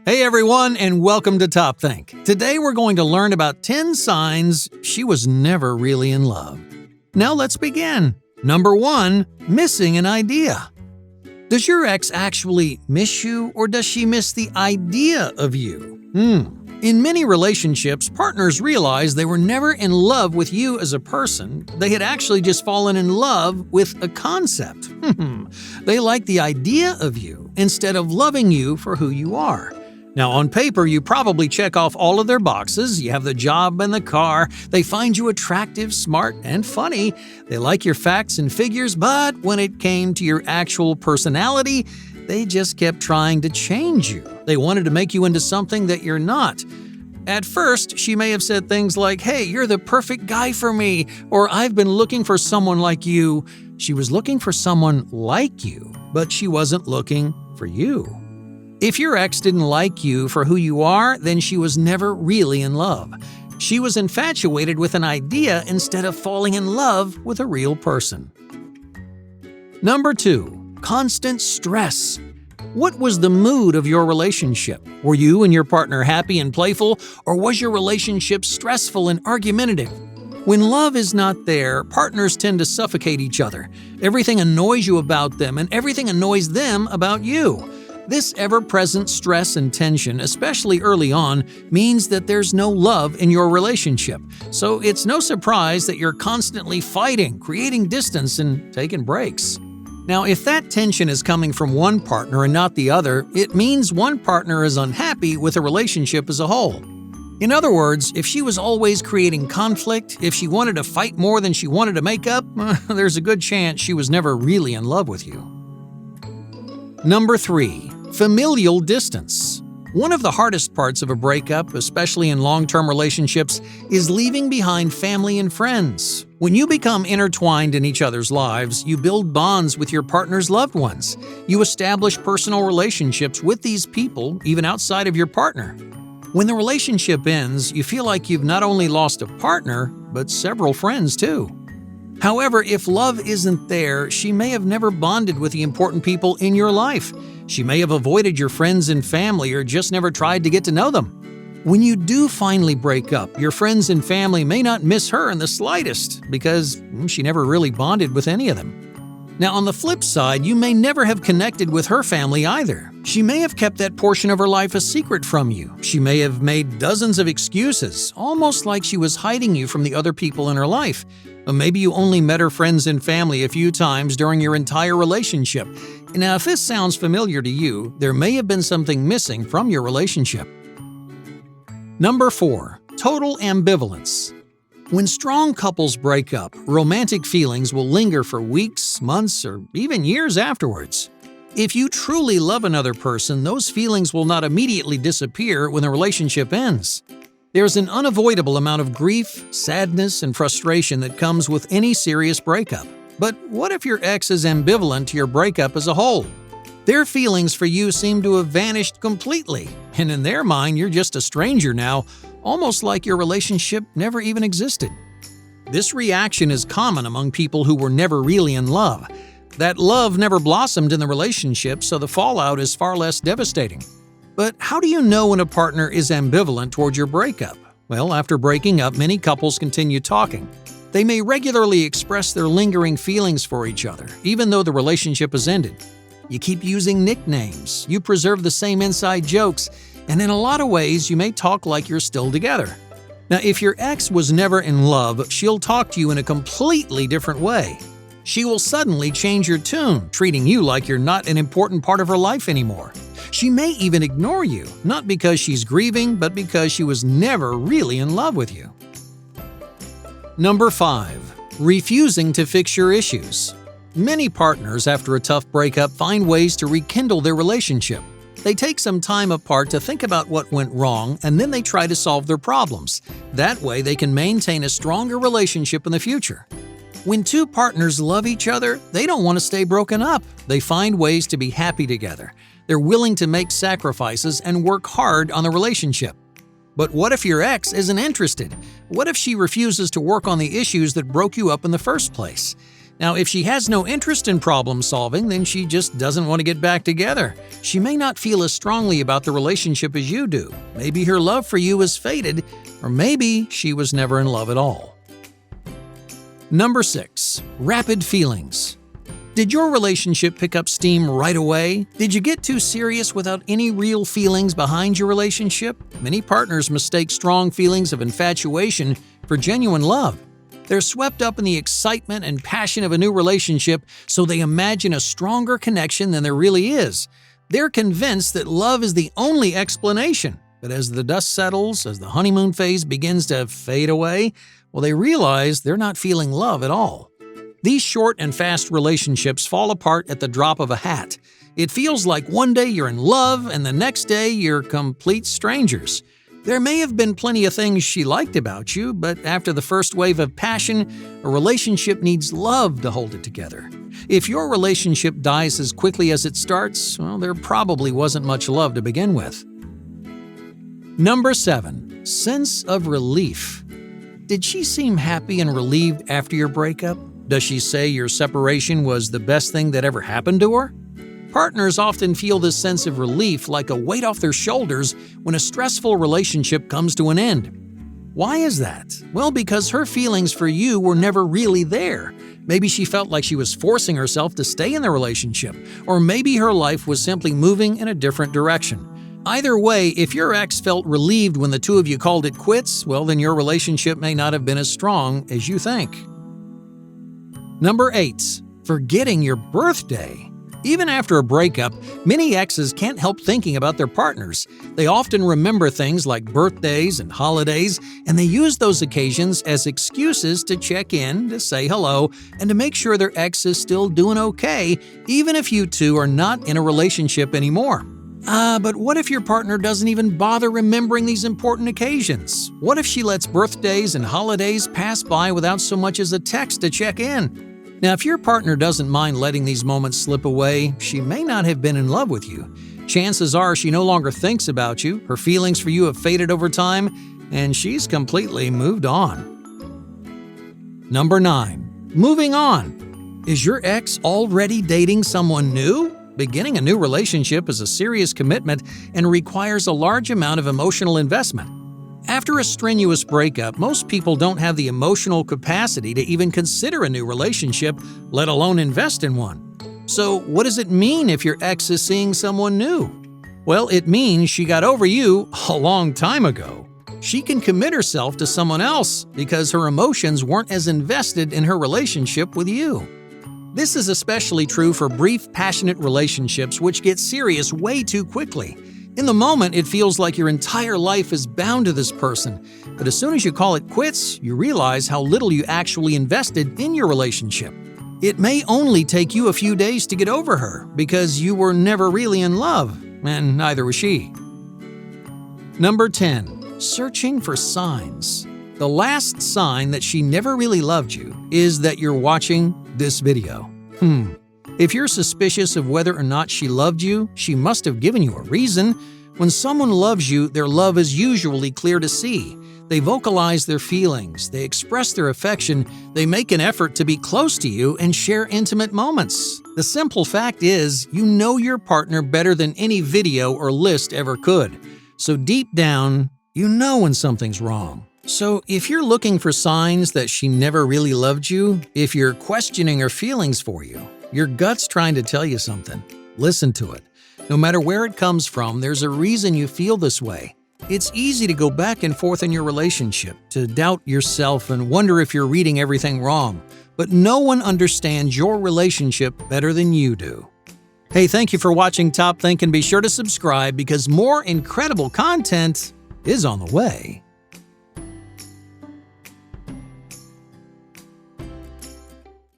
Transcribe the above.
Hey everyone, and welcome to Top Think. Today we're going to learn about 10 signs she was never really in love. Now let's begin. Number 1, missing an idea. Does your ex actually miss you, or does she miss the idea of you? In many relationships, partners realize they were never in love with you as a person. They had actually just fallen in love with a concept. They like the idea of you instead of loving you for who you are. Now, on paper, you probably check off all of their boxes. You have the job and the car. They find you attractive, smart, and funny. They like your facts and figures, but when it came to your actual personality, they just kept trying to change you. They wanted to make you into something that you're not. At first, she may have said things like, "Hey, you're the perfect guy for me," or "I've been looking for someone like you." She was looking for someone like you, but she wasn't looking for you. If your ex didn't like you for who you are, then she was never really in love. She was infatuated with an idea instead of falling in love with a real person. Number 2, constant stress. What was the mood of your relationship? Were you and your partner happy and playful, or was your relationship stressful and argumentative? When love is not there, partners tend to suffocate each other. Everything annoys you about them, and everything annoys them about you. This ever-present stress and tension, especially early on, means that there's no love in your relationship. So it's no surprise that you're constantly fighting, creating distance, and taking breaks. Now, if that tension is coming from one partner and not the other, it means one partner is unhappy with the relationship as a whole. In other words, if she was always creating conflict, if she wanted to fight more than she wanted to make up, there's a good chance she was never really in love with you. Number 3, familial distance. One of the hardest parts of a breakup, especially in long-term relationships, is leaving behind family and friends. When you become intertwined in each other's lives, you build bonds with your partner's loved ones. You establish personal relationships with these people, even outside of your partner. When the relationship ends, you feel like you've not only lost a partner, but several friends too. However, if love isn't there, she may have never bonded with the important people in your life. She may have avoided your friends and family or just never tried to get to know them. When you do finally break up, your friends and family may not miss her in the slightest because she never really bonded with any of them. Now, on the flip side, you may never have connected with her family either. She may have kept that portion of her life a secret from you. She may have made dozens of excuses, almost like she was hiding you from the other people in her life. Or maybe you only met her friends and family a few times during your entire relationship. Now, if this sounds familiar to you, there may have been something missing from your relationship. Number 4, total ambivalence. When strong couples break up, romantic feelings will linger for weeks, months, or even years afterwards. If you truly love another person, those feelings will not immediately disappear when the relationship ends. There's an unavoidable amount of grief, sadness, and frustration that comes with any serious breakup. But what if your ex is ambivalent to your breakup as a whole? Their feelings for you seem to have vanished completely, and in their mind, you're just a stranger now, almost like your relationship never even existed. This reaction is common among people who were never really in love. That love never blossomed in the relationship, so the fallout is far less devastating. But how do you know when a partner is ambivalent toward your breakup? Well, after breaking up, many couples continue talking. They may regularly express their lingering feelings for each other, even though the relationship has ended. You keep using nicknames, you preserve the same inside jokes, and in a lot of ways, you may talk like you're still together. Now, if your ex was never in love, she'll talk to you in a completely different way. She will suddenly change your tune, treating you like you're not an important part of her life anymore. She may even ignore you, not because she's grieving, but because she was never really in love with you. Number 5, refusing to fix your issues. Many partners, after a tough breakup, find ways to rekindle their relationship. They take some time apart to think about what went wrong, and then they try to solve their problems. That way, they can maintain a stronger relationship in the future. When two partners love each other, they don't want to stay broken up. They find ways to be happy together. They're willing to make sacrifices and work hard on the relationship. But what if your ex isn't interested? What if she refuses to work on the issues that broke you up in the first place? Now, if she has no interest in problem solving, then she just doesn't want to get back together. She may not feel as strongly about the relationship as you do. Maybe her love for you has faded, or maybe she was never in love at all. Number 6. Rapid feelings. Did your relationship pick up steam right away? Did you get too serious without any real feelings behind your relationship? Many partners mistake strong feelings of infatuation for genuine love. They're swept up in the excitement and passion of a new relationship, so they imagine a stronger connection than there really is. They're convinced that love is the only explanation. But as the dust settles, as the honeymoon phase begins to fade away, well, they realize they're not feeling love at all. These short and fast relationships fall apart at the drop of a hat. It feels like one day you're in love and the next day you're complete strangers. There may have been plenty of things she liked about you, but after the first wave of passion, a relationship needs love to hold it together. If your relationship dies as quickly as it starts, well, there probably wasn't much love to begin with. Number 7. Sense of relief. Did she seem happy and relieved after your breakup? Does she say your separation was the best thing that ever happened to her? Partners often feel this sense of relief like a weight off their shoulders when a stressful relationship comes to an end. Why is that? Well, because her feelings for you were never really there. Maybe she felt like she was forcing herself to stay in the relationship, or maybe her life was simply moving in a different direction. Either way, if your ex felt relieved when the two of you called it quits, well, then your relationship may not have been as strong as you think. Number 8. Forgetting your birthday. Even after a breakup, many exes can't help thinking about their partners. They often remember things like birthdays and holidays, and they use those occasions as excuses to check in, to say hello, and to make sure their ex is still doing okay, even if you two are not in a relationship anymore. But what if your partner doesn't even bother remembering these important occasions? What if she lets birthdays and holidays pass by without so much as a text to check in? Now, if your partner doesn't mind letting these moments slip away, she may not have been in love with you. Chances are she no longer thinks about you, her feelings for you have faded over time, and she's completely moved on. Number 9. Moving on. Is your ex already dating someone new? Beginning a new relationship is a serious commitment and requires a large amount of emotional investment. After a strenuous breakup, most people don't have the emotional capacity to even consider a new relationship, let alone invest in one. So, what does it mean if your ex is seeing someone new? Well, it means she got over you a long time ago. She can commit herself to someone else because her emotions weren't as invested in her relationship with you. This is especially true for brief, passionate relationships which get serious way too quickly. In the moment, it feels like your entire life is bound to this person, but as soon as you call it quits, you realize how little you actually invested in your relationship. It may only take you a few days to get over her because you were never really in love, and neither was she. Number 10. Searching for signs. The last sign that she never really loved you is that you're watching this video. If you're suspicious of whether or not she loved you, she must have given you a reason. When someone loves you, their love is usually clear to see. They vocalize their feelings, they express their affection, they make an effort to be close to you and share intimate moments. The simple fact is, you know your partner better than any video or list ever could. So deep down, you know when something's wrong. So if you're looking for signs that she never really loved you, if you're questioning her feelings for you, your gut's trying to tell you something. Listen to it. No matter where it comes from, there's a reason you feel this way. It's easy to go back and forth in your relationship, to doubt yourself and wonder if you're reading everything wrong. But no one understands your relationship better than you do. Hey, thank you for watching Top Think, and be sure to subscribe because more incredible content is on the way.